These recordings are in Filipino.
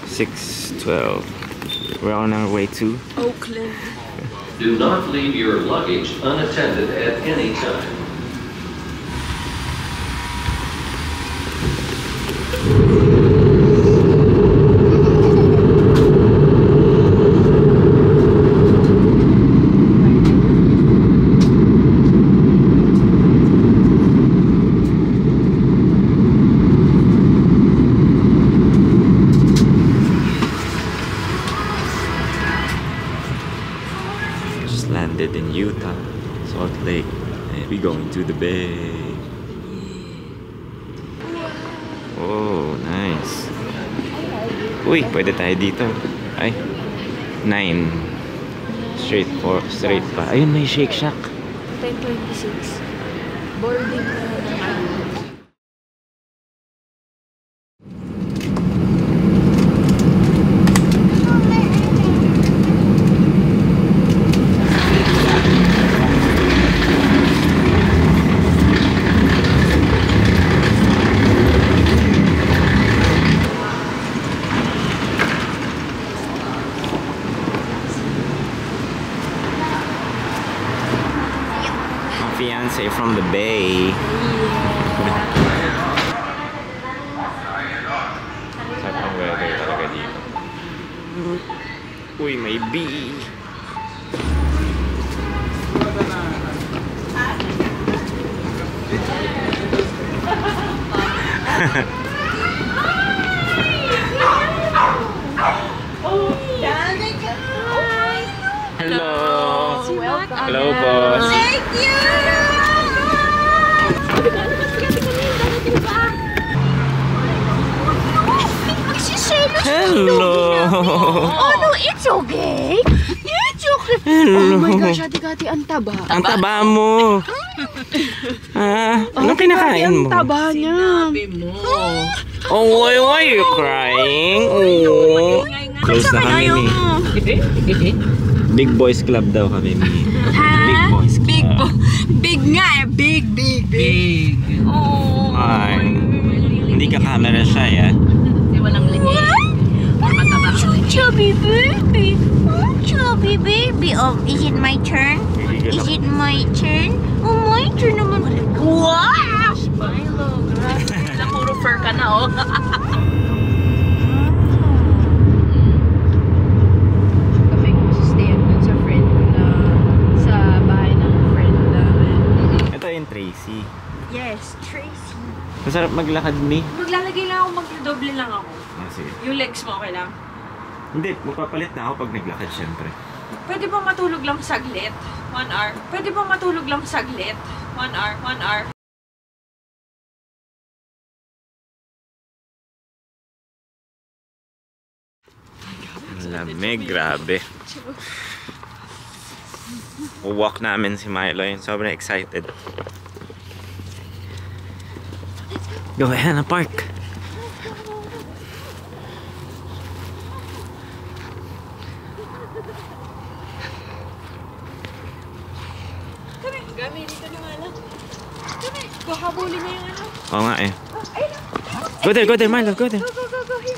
6:12. We're on our way to Oakland. Do not leave your luggage unattended at any time. landed in Utah, Salt Lake, and we're going to the bay. Oh, nice. Uy, pwede tayo dito. Ay, 9. Straight pa. Ayun, may Shake Shack. 10:26. Boarding na naman. Fiance from the bay. Sarap ang weather talaga dito. Uy, may bee. Hello. Hello, boss. Thank you. Hello. Oh no, it's okay. It's okay. Hello. Oh my gosh, Ate-Kati, ang taba. Ang taba mo. Anong kinakain mo? Ang taba niya. Oh, why are you crying? Oh. Close na kami ni. Big Boys Club daw kami ni. Big Boys Club. Big nga eh. Big. Oh. Ay. Hindi ka camera shy, ah. Walang lagay. Chubby baby. Chubby baby. Oh, is it my turn? Is it my turn? Oh, my turn naman. Wow! Milo, grabe. Lang puro fur ka na, oh. Kami magsustayan dun sa friend na sa bahay ng friend namin. Ito yung Tracy. Yes, Tracy. Masarap maglakad, Mi. Maglalagay lang ako, magdoble lang ako. Sige. Yung legs mo, okay lang? Hindi, magpapalit na ako pag naglakad, syempre. Pwede ba matulog lang saglit? 1 hour. Pwede ba matulog lang saglit? 1 hour. 1 hour. Lamig, grabe. Walk namin si Milo yun. Sobrang excited. Go ahead na park. Kami, dito na nga lang. Kami, kahabulin na yung ano. Oo nga eh. Go there, Milo, go there. Go here.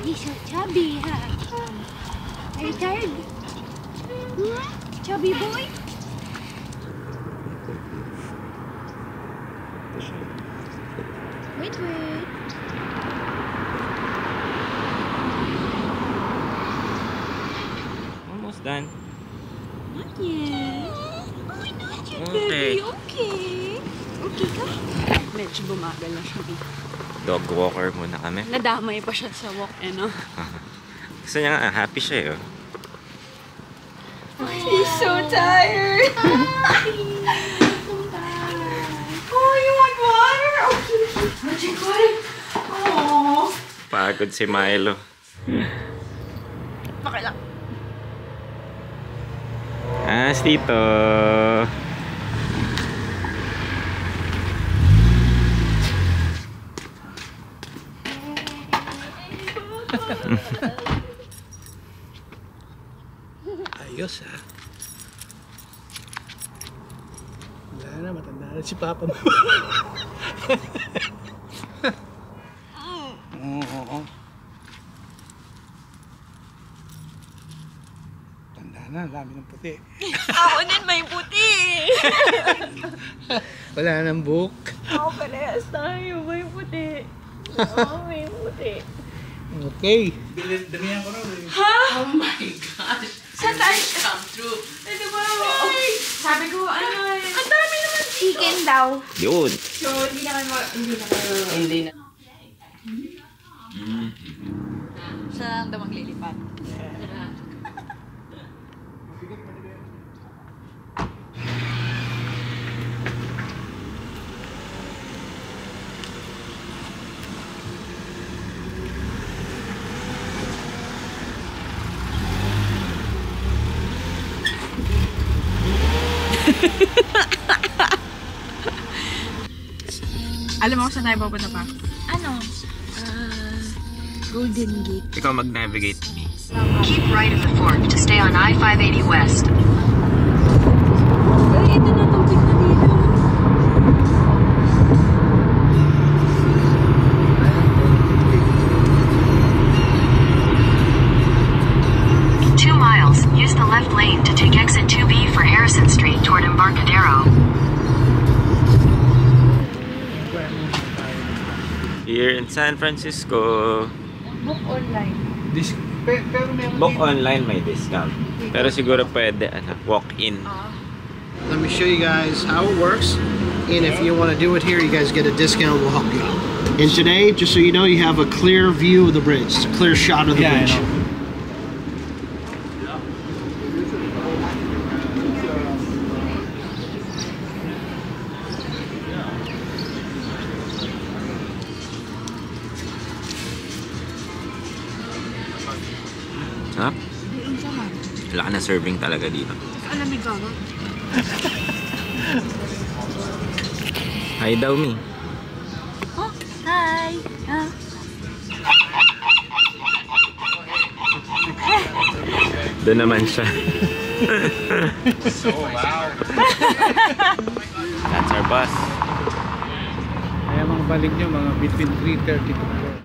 He's so chubby, ha? Are you tired? Chubby boy? Wait. Almost done. Not yet. Oh, not yet, Okay. baby. Okay. Okay ka? Medyo bumagal na siya. Dog walker muna kami. Nadamay pa siya sa walk, eh, no? Gusto niya nga, happy siya eh. He's so tired. Oh, you want water? Okay. Magic water. Oh. Pagod si Milo. Okay lang. Tito. Ayos, ha? Wala na, matanda na si Papa mo. Oo. Tanda na, dami ng puti. Ako din may puti. Wala nang buhok. Ako parehas tayo, may puti. Oo, may puti. Okay. Damihan ko na. Ha? Oh my gosh. Saan tayo? Come true. Eh, di ba? Sabi ko, ano eh. Ang dami naman chicken daw. Yun. So, hindi na kayo, hindi na. Saan daw maglilipat? Alam mo kung saan tayo pupunta pa? Ano? Golden Gate. Ikaw mag-navigate. Keep right of the fork to stay on I-580 West. Ay, ito na tubig na dito. In 2 miles, use the left lane to take exit 2B for Harrison Street toward Embarcadero. Here in San Francisco. Book online. Pero meron Book online may discount. Pero siguro pwede walk-in. Let me show you guys how it works. And if you want to do it here, you guys get a discount. We'll help you out. And today, just so you know, you have a clear view of the bridge. It's a clear shot of the bridge. Sarap. Wala ka na serving talaga dito. Alamig ako. Hi daw, me. Oh, hi. Doon naman siya. So loud. That's our bus. Kaya mga balik nyo, mga between 3:30 to 4.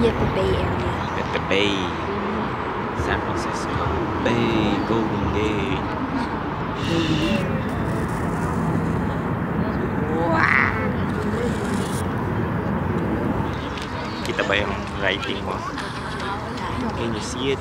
Yeah, the Bay Area. At the Bay. San Francisco Bay, Golden Gate. Wow! Kita ba yung writing mo? Can you see it?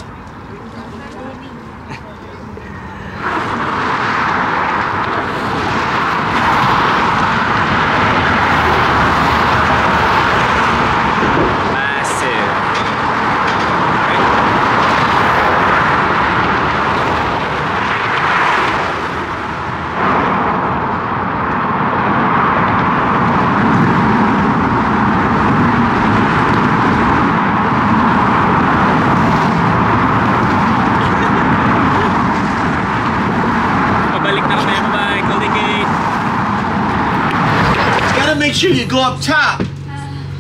Make sure you go up top,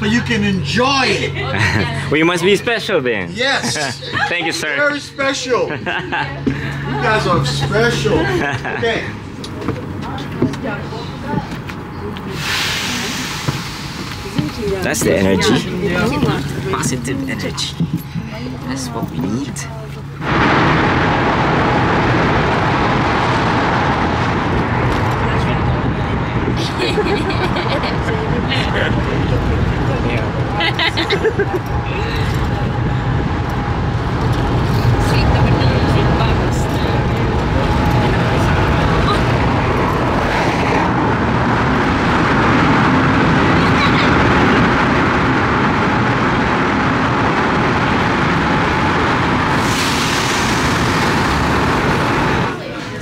but you can enjoy it. We must be special then. Yes. Thank you, sir. Very special. You guys are special. Okay. That's the energy. Positive energy. That's what we need.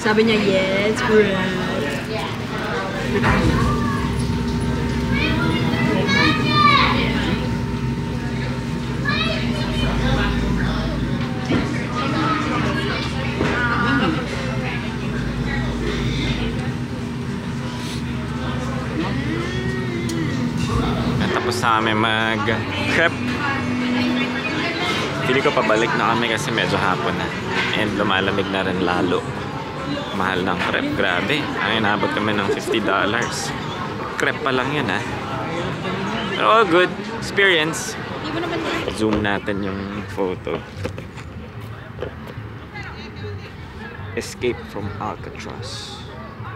Sabi niya, yes, bro. Tapos na kami mag-crepe. Pili ko pabalik na kami kasi medyo hapon na. And lumalamig na rin lalo. Mahal ng crepe, grabe. Ang inabot kami ng $50. Crepe pa lang yun, ha. Pero all good. Experience. Zoom natin yung photo. Escape from Alcatraz.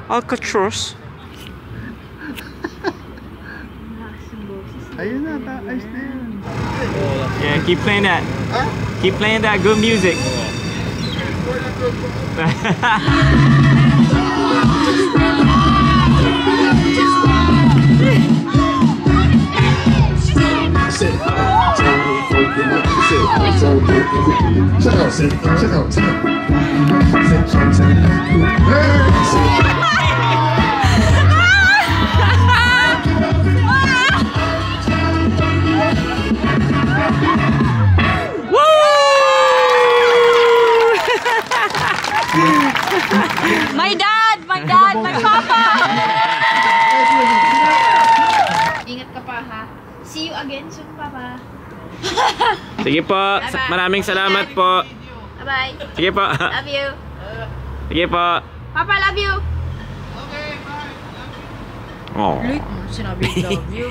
Alcatraz? Ayun na, ayos na yun. Yeah, keep playing that. Keep playing that good music. My dad, my papa! Ingat ka pa, ha? See you again soon, papa. Sige po. Maraming salamat po. Bye-bye. Sige po. Love you. Sige po. Papa, love you. Oh. Sinabi love you.